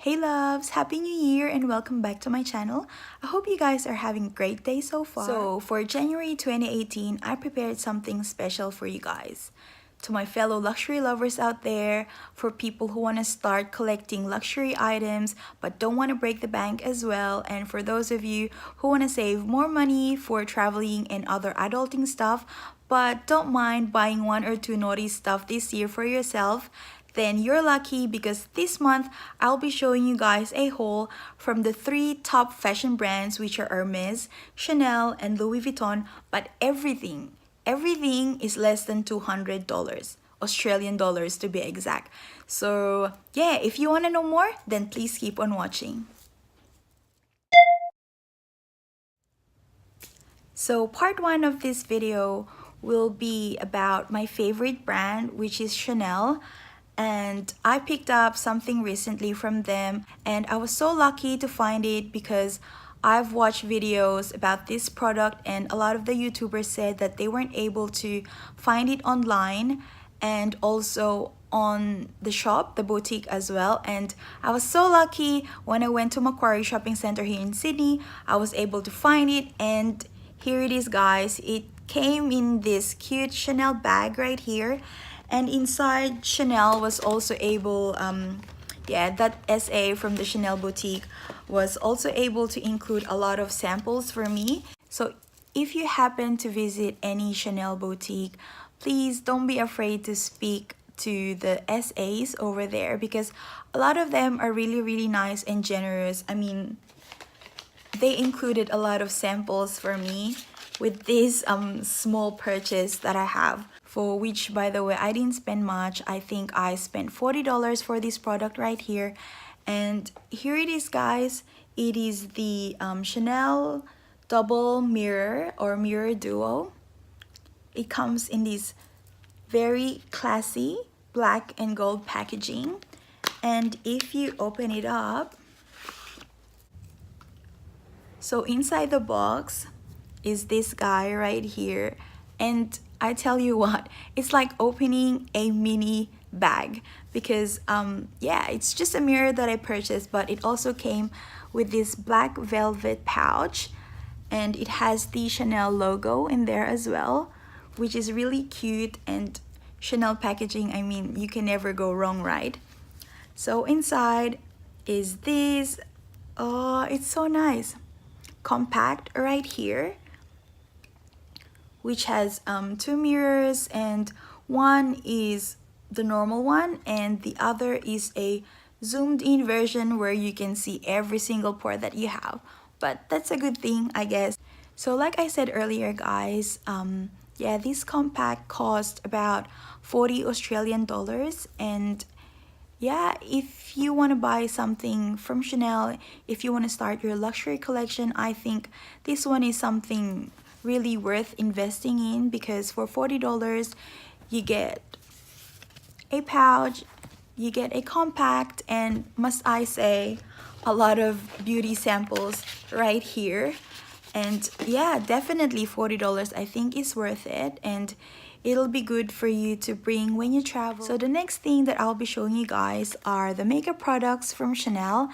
Hey loves, happy new year and welcome back to my channel. I hope you guys are having a great day so far. So for January 2018, I prepared something special for you guys. To my fellow luxury lovers out there, for people who want to start collecting luxury items but don't want to break the bank as well, and for those of you who want to save more money for traveling and other adulting stuff but don't mind buying one or two naughty stuff this year for yourself, then you're lucky because this month I'll be showing you guys a haul from the 3 top fashion brands, which are Hermes, Chanel, and Louis Vuitton, but everything is less than $200, Australian dollars to be exact. So yeah, if you want to know more, then please keep on watching. So part 1 of this video will be about my favorite brand, which is Chanel. And I picked up something recently from them and I was so lucky to find it because I've watched videos about this product and a lot of the YouTubers said that they weren't able to find it online and also on the shop, the boutique as well. And I was so lucky when I went to Macquarie Shopping Center here in Sydney. I was able to find it and here it is, guys. It came in this cute Chanel bag right here. And inside, Chanel was also able, that SA from the Chanel boutique was also able to include a lot of samples for me. So if you happen to visit any Chanel boutique, please don't be afraid to speak to the SAs over there because a lot of them are really nice and generous. I mean, they included a lot of samples for me with this small purchase that I have, for which, by the way, I didn't spend much. I think I spent $40 for this product right here. And here it is, guys. It is the Chanel double mirror or mirror duo. It comes in this very classy black and gold packaging. And if you open it up, so inside the box is this guy right here, and I tell you what, it's like opening a mini bag because yeah, it's just a mirror that I purchased, but it also came with this black velvet pouch and it has the Chanel logo in there as well, which is really cute. And Chanel packaging, I mean, you can never go wrong, right? So inside is this, oh, it's so nice, compact right here, which has 2 mirrors, and one is the normal one and the other is a zoomed in version where you can see every single pore that you have, but that's a good thing, I guess. So like I said earlier, guys, yeah, this compact cost about 40 Australian dollars. And yeah, if you want to buy something from Chanel, if you want to start your luxury collection, I think this one is something really worth investing in because for $40 you get a pouch, you get a compact, and must I say, a lot of beauty samples right here. And yeah, definitely $40 I think is worth it, and it'll be good for you to bring when you travel. So the next thing that I'll be showing you guys are the makeup products from Chanel.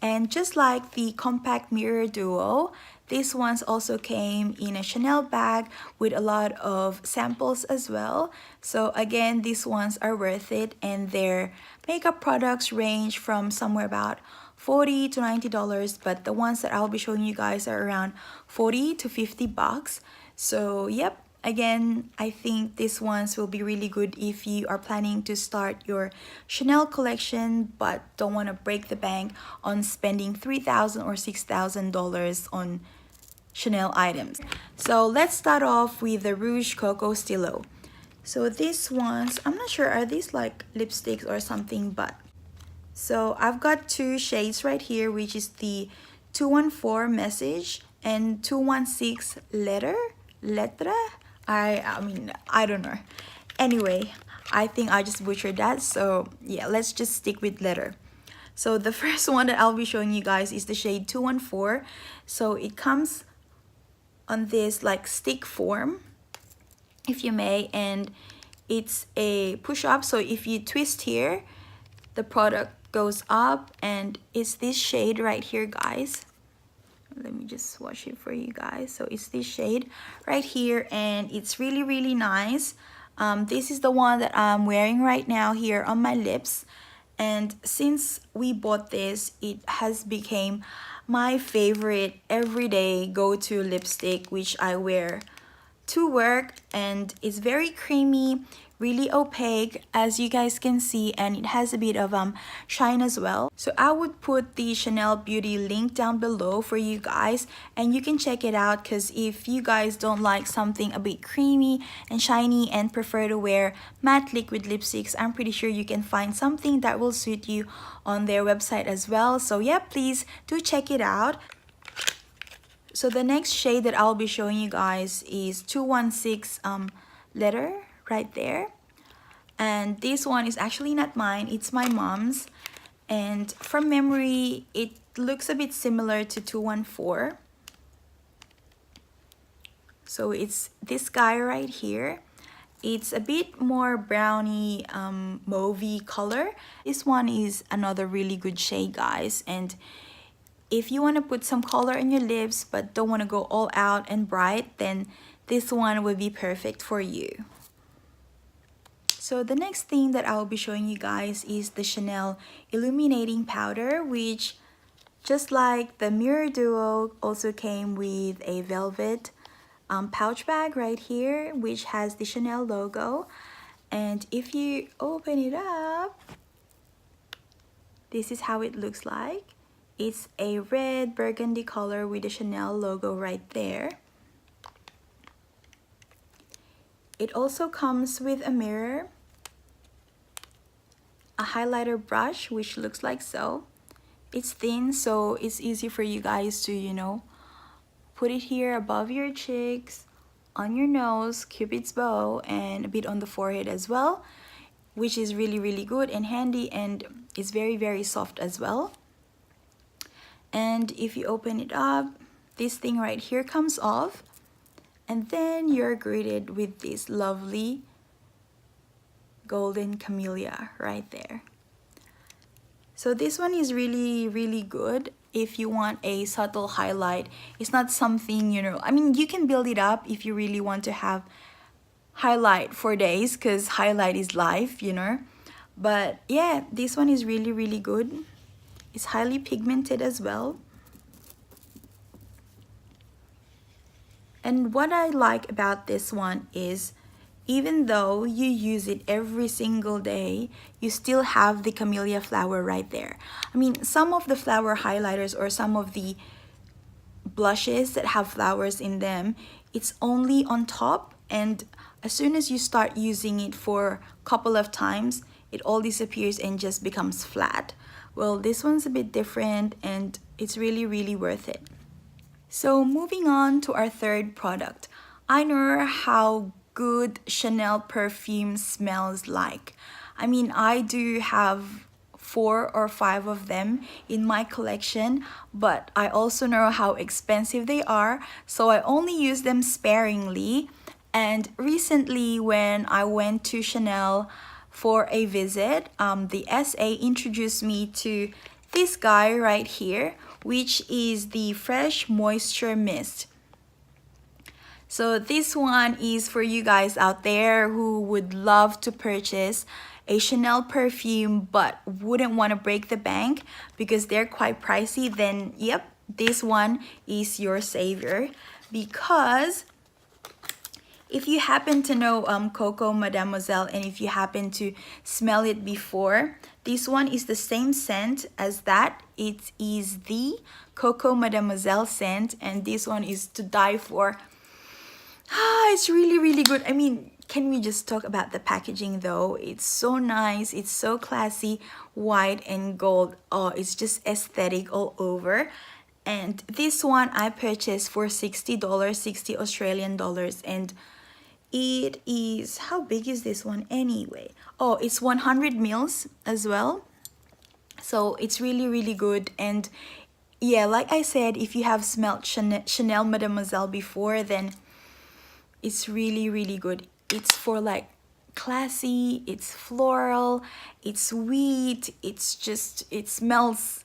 And just like the compact mirror duo, these ones also came in a Chanel bag with a lot of samples as well. So again, these ones are worth it, and their makeup products range from somewhere about $40 to $90, but the ones that I'll be showing you guys are around 40 to 50 bucks. So yep, again, I think these ones will be really good if you are planning to start your Chanel collection but don't want to break the bank on spending $3,000 or $6,000 on Chanel items. So let's start off with the Rouge Coco Stylo. So these ones, I'm not sure, are these like lipsticks or something, but so I've got 2 shades right here, which is the 214 Message and 216 Letter. I mean, I don't know. Anyway, I think I just butchered that. So yeah, let's just stick with letter. So the first one that I'll be showing you guys is the shade 214. So it comes on this like stick form, if you may, and it's a push up. So if you twist here, the product goes up, and it's this shade right here, guys. Let me just swatch it for you guys. So it's this shade right here, and it's really, really nice. This is the one that I'm wearing right now here on my lips. And since we bought this, it has become my favorite everyday go-to lipstick, which I wear to work, and it's very creamy, really opaque as you guys can see, and it has a bit of shine as well. So I would put the Chanel Beauty link down below for you guys, and you can check it out, because if you guys don't like something a bit creamy and shiny and prefer to wear matte liquid lipsticks, I'm pretty sure you can find something that will suit you on their website as well. So yeah, please do check it out. So the next shade that I'll be showing you guys is 216 letter right there. And this one is actually not mine, it's my mom's. And from memory, it looks a bit similar to 214. So it's this guy right here. It's a bit more browny, mauvey color. This one is another really good shade, guys. And if you want to put some color in your lips but don't want to go all out and bright, then this one would be perfect for you. So the next thing that I'll be showing you guys is the Chanel Illuminating Powder, which just like the Mirror Duo also came with a velvet pouch bag right here, which has the Chanel logo. And if you open it up, this is how it looks like. It's a red burgundy color with the Chanel logo right there. It also comes with a mirror, a highlighter brush, which looks like so. It's thin, so it's easy for you guys to, you know, put it here above your cheeks, on your nose, Cupid's bow, and a bit on the forehead as well, which is really, really good and handy, and it's very, very soft as well. And if you open it up, this thing right here comes off, and then you're greeted with this lovely golden camellia right there. So this one is really, really good if you want a subtle highlight. It's not something, you know, I mean, you can build it up if you really want to have highlight for days, because highlight is life, you know. But yeah, this one is really, really good. It's highly pigmented as well. And what I like about this one is, even though you use it every single day, you still have the camellia flower right there. I mean, some of the flower highlighters or some of the blushes that have flowers in them, it's only on top, and as soon as you start using it for a couple of times, it all disappears and just becomes flat. Well, this one's a bit different, and it's really, really worth it. So moving on to our third product. I know how good Chanel perfume smells like. I mean, I do have 4 or 5 of them in my collection, but I also know how expensive they are, so I only use them sparingly. And recently, when I went to Chanel for a visit, the SA introduced me to this guy right here, which is the Fresh Moisture Mist. So this one is for you guys out there who would love to purchase a Chanel perfume but wouldn't want to break the bank because they're quite pricey. Then yep, this one is your savior, because if you happen to know Coco Mademoiselle, and if you happen to smell it before, this one is the same scent as that. It is the Coco Mademoiselle scent, and this one is to die for. It's really, really good. I mean, can we just talk about the packaging though? It's so nice. It's so classy. White and gold. Oh, it's just aesthetic all over. And this one I purchased for $60, 60 Australian dollars. And it is, how big is this one anyway? Oh, it's 100 mils as well. So it's really, really good. And yeah, like I said, if you have smelled Chanel Mademoiselle before, then it's really, really good. It's for like classy, it's floral, it's sweet, it smells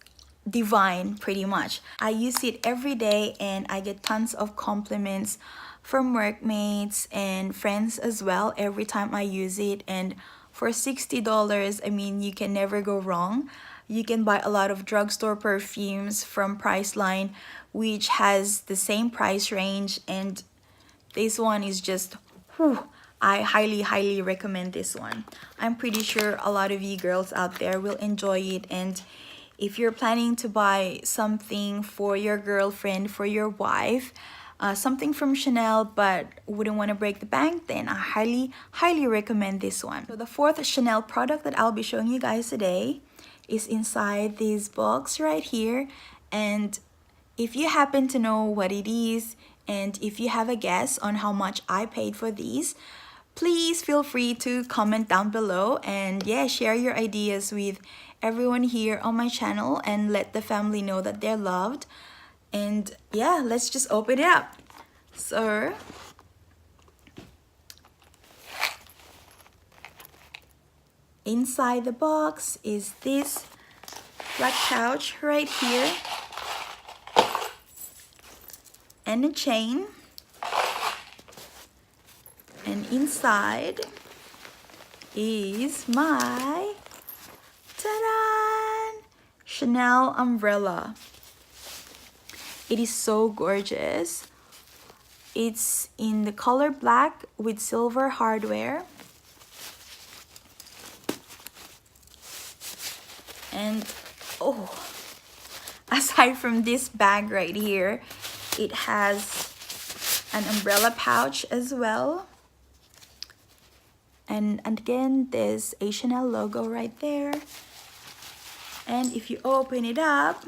divine pretty much. I use it every day and I get tons of compliments from workmates and friends as well every time I use it. And for $60, I mean, you can never go wrong. You can buy a lot of drugstore perfumes from Priceline, which has the same price range, and this one is just, whew, I highly recommend this one. I'm pretty sure a lot of you girls out there will enjoy it, and if you're planning to buy something for your girlfriend, for your wife, something from Chanel but wouldn't want to break the bank, then I highly recommend this one. So the fourth Chanel product that I'll be showing you guys today is inside this box right here, and if you happen to know what it is and if you have a guess on how much I paid for these, please feel free to comment down below, and yeah, share your ideas with everyone here on my channel and let the family know that they're loved. And yeah, let's just open it up. So inside the box is this black pouch right here and a chain, and inside is my ta-da! Chanel umbrella. It is so gorgeous. It's in the color black with silver hardware. And oh, aside from this bag right here, it has an umbrella pouch as well. And again, there's a Chanel logo right there. And if you open it up,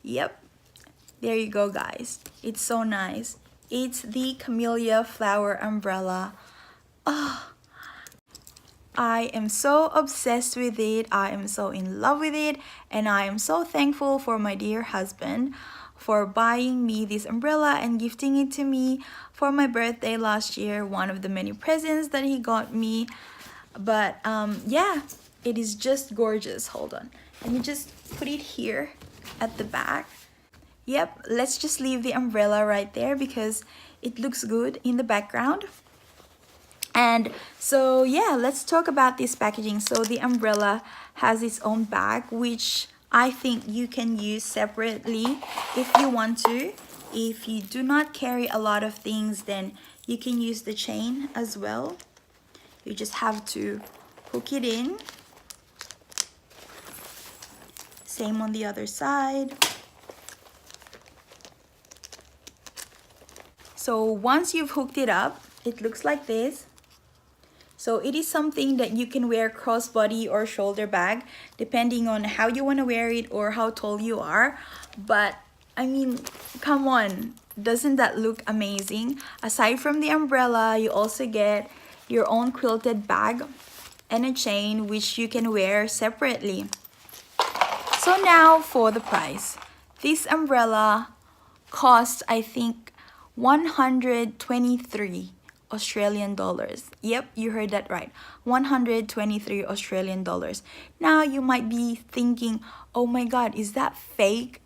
yep, there you go guys. It's so nice. It's the Camellia Flower Umbrella. Oh, I am so obsessed with it. I am so in love with it, and I am so thankful for my dear husband for buying me this umbrella and gifting it to me for my birthday last year. One of the many presents that he got me. But yeah, it is just gorgeous. Hold on, let me just put it here at the back. Yep, let's just leave the umbrella right there because it looks good in the background. And so yeah, let's talk about this packaging. So the umbrella has its own bag, which I think you can use separately if you want to. If you do not carry a lot of things, then you can use the chain as well. You just have to hook it in. Same on the other side. So once you've hooked it up, it looks like this. So it is something that you can wear crossbody or shoulder bag, depending on how you want to wear it or how tall you are. But I mean, come on, doesn't that look amazing? Aside from the umbrella, you also get your own quilted bag and a chain, which you can wear separately. So now for the price. This umbrella cost, I think, 123 Australian dollars. Yep, you heard that right. 123 Australian dollars. Now you might be thinking, oh my god, is that fake?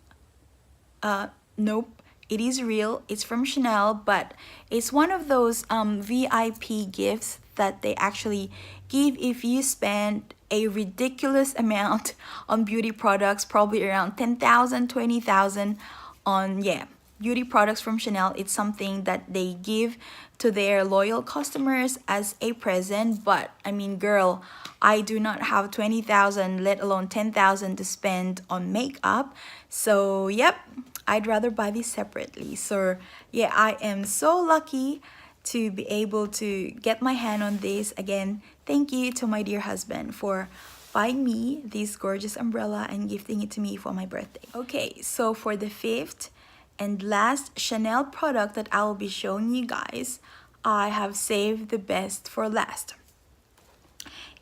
Nope, it is real. It's from Chanel, but it's one of those VIP gifts that they actually give if you spend a ridiculous amount on beauty products, probably around 10,000, 20,000 on, yeah, beauty products from Chanel. It's something that they give to their loyal customers as a present. But I mean, girl, I do not have 20,000, let alone 10,000 to spend on makeup. So yep, I'd rather buy this separately. So yeah, I am so lucky to be able to get my hand on this. Again, thank you to my dear husband for buying me this gorgeous umbrella and gifting it to me for my birthday. Okay, so for the fifth and last Chanel product that I will be showing you guys, I have saved the best for last.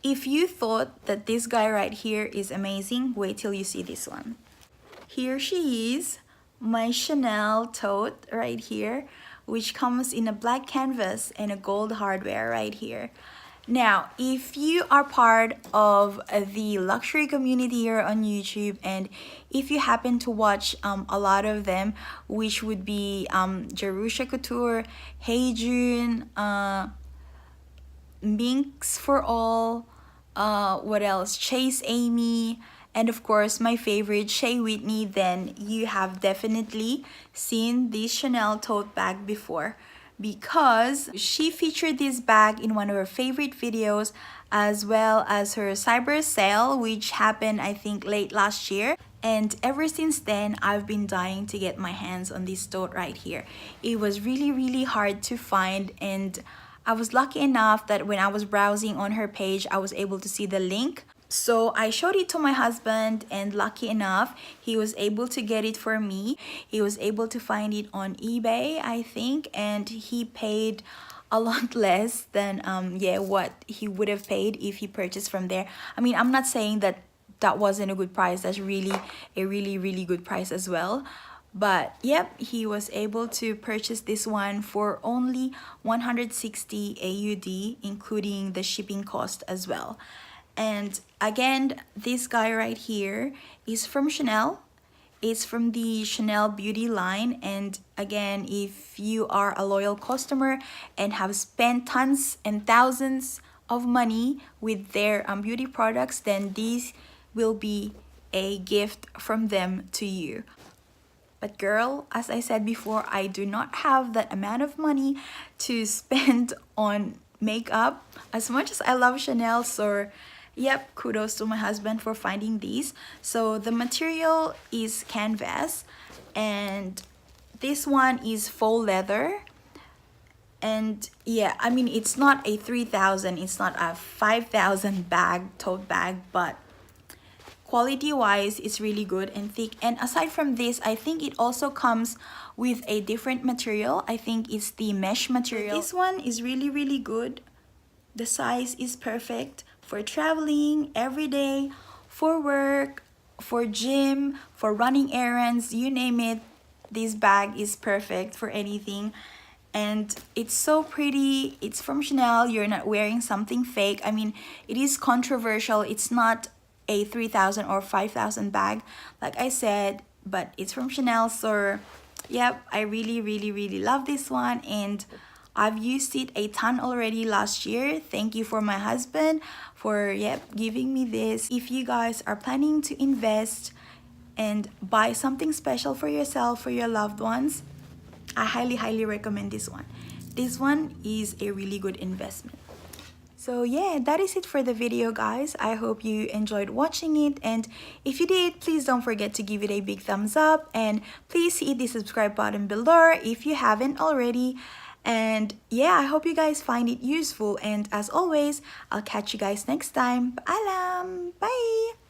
If you thought that this guy right here is amazing, wait till you see this one. Here she is, my Chanel tote right here which comes in a black canvas and a gold hardware right here. Now, if you are part of the luxury community here on YouTube, and if you happen to watch a lot of them, which would be Jerusha Couture, Hey June, Minx for All, what else? Chase Amy, and of course my favorite, Shea Whitney, then you have definitely seen this Chanel tote bag before, because she featured this bag in one of her favorite videos, as well as her cyber sale, which happened I think late last year. And ever since then, I've been dying to get my hands on this tote right here. It was really hard to find, and I was lucky enough that when I was browsing on her page, I was able to see the link. So I showed it to my husband, and lucky enough, he was able to get it for me. He was able to find it on eBay, I think, and he paid a lot less than what he would have paid if he purchased from there. I mean, I'm not saying that that wasn't a good price. That's really a really good price as well. But yep, he was able to purchase this one for only 160 AUD, including the shipping cost as well. And again, this guy right here is from Chanel. It's from the Chanel beauty line. And again, if you are a loyal customer and have spent tons and thousands of money with their beauty products, then these will be a gift from them to you. But girl, as I said before, I do not have that amount of money to spend on makeup as much as I love Chanel. So yep, kudos to my husband for finding these. So the material is canvas, and this one is faux leather. And yeah, I mean, it's not a 3,000, it's not a 5,000 tote bag, but quality wise, it's really good and thick. And aside from this, I think it also comes with a different material. I think it's the mesh material. This one is really good. The size is perfect for traveling every day, for work, for gym, for running errands, you name it. This bag is perfect for anything. And it's so pretty. It's from Chanel. You're not wearing something fake. I mean, it is controversial. It's not a 3,000 or 5,000 bag, like I said, but it's from Chanel. So yep, I really love this one, and I've used it a ton already last year. Thank you for my husband for giving me this. If you guys are planning to invest and buy something special for yourself, for your loved ones, I highly recommend this one. This one is a really good investment. So yeah, that is it for the video, guys. I hope you enjoyed watching it, and if you did, please don't forget to give it a big thumbs up, and please hit the subscribe button below if you haven't already. And yeah, I hope you guys find it useful, and as always, I'll catch you guys next time. Paalam! Bye!